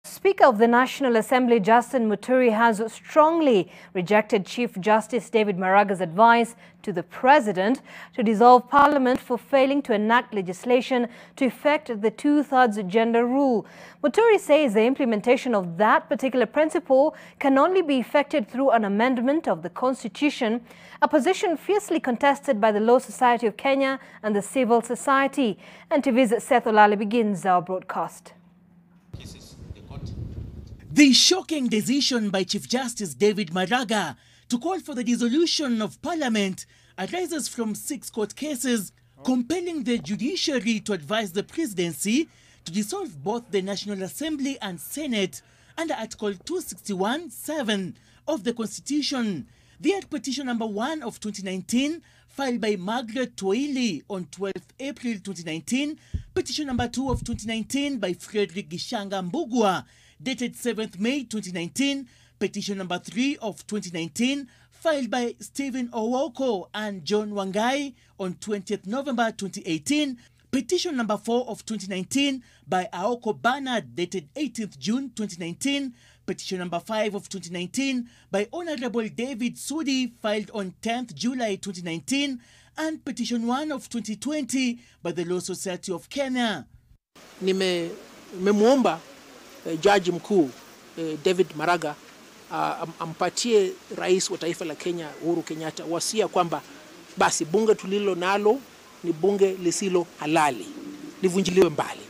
Speaker of the National Assembly Justin Muturi has strongly rejected Chief Justice David Maraga's advice to the President to dissolve Parliament for failing to enact legislation to effect the two-thirds gender rule. Muturi says the implementation of that particular principle can only be effected through an amendment of the Constitution, a position fiercely contested by the Law Society of Kenya and the civil society. And to visit Seth Olale begins our broadcast. The shocking decision by Chief Justice David Maraga to call for the dissolution of Parliament arises from 6 court cases compelling the judiciary to advise the presidency to dissolve both the National Assembly and Senate under Article 261(7) of the Constitution. They had petition number 1 of 2019 filed by Margaret Twaili on 12th April 2019, petition number 2 of 2019 by Frederick Gishanga Mbugua dated 7th May 2019, petition number 3 of 2019 filed by Stephen Owoko and John Wangai on 20th November 2018, petition number 4 of 2019 by Aoko Bernard dated 18th June 2019, petition number 5 of 2019 by Honorable David Sudi filed on 10th July 2019, and petition 1 of 2020 by the Law Society of Kenya. Nimemuomba Jaji Mkuu David Maraga ampatie rais wa taifa la Kenya Uhuru Kenyatta wasia kwamba basi bunge tulilo nalo ni bunge lisilo halali, livunjiliwe mbali.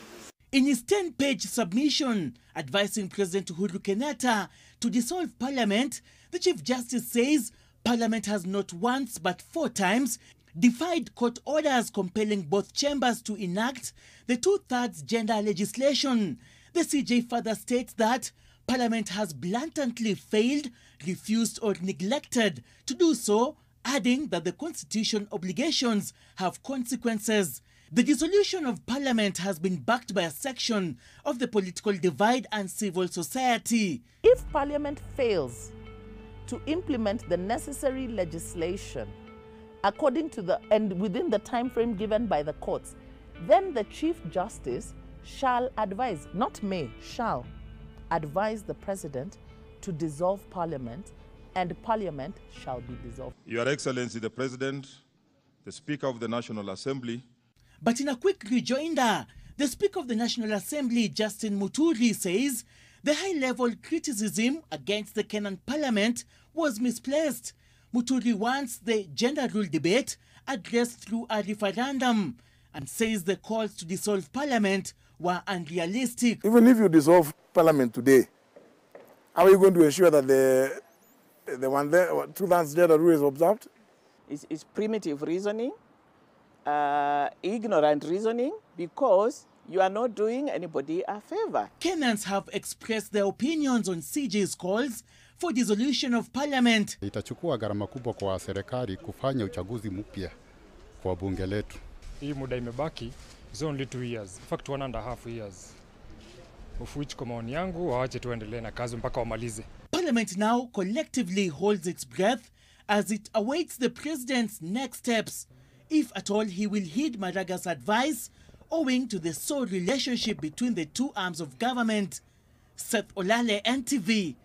In his 10-page submission advising President Uhuru Kenyatta to dissolve Parliament, the Chief Justice says Parliament has not once but 4 times defied court orders compelling both chambers to enact the two-thirds gender legislation. The CJ further states that Parliament has blatantly failed, refused or neglected to do so, adding that the Constitution obligations have consequences. The dissolution of Parliament has been backed by a section of the political divide and civil society. If Parliament fails to implement the necessary legislation according to and within the time frame given by the courts, then the Chief Justice shall advise, not may, shall advise the President to dissolve Parliament, and Parliament shall be dissolved. Your Excellency the President, the Speaker of the National Assembly. But in a quick rejoinder, the Speaker of the National Assembly, Justin Muturi, says the high-level criticism against the Kenyan Parliament was misplaced. Muturi wants the gender rule debate addressed through a referendum and says the calls to dissolve Parliament were unrealistic. Even if you dissolve Parliament today, how are you going to ensure that the two-thirds gender rule is observed? It's primitive reasoning, ignorant reasoning, because you are not doing anybody a favor. Kenyans have expressed their opinions on CJ's calls for dissolution of Parliament. Itachukua gharama kubwa kwa serikali kufanya uchaguzi mpya kwa bunge letu. Hii muda imebaki is only 2 years, in fact 1.5 years, of which kwa maoni yangu waache tuendelee na kazi mpaka wamalize. Parliament now collectively holds its breath as it awaits the President's next steps, if at all he will heed Maraga's advice, owing to the sole relationship between the two arms of government. Seth Olale, NTV.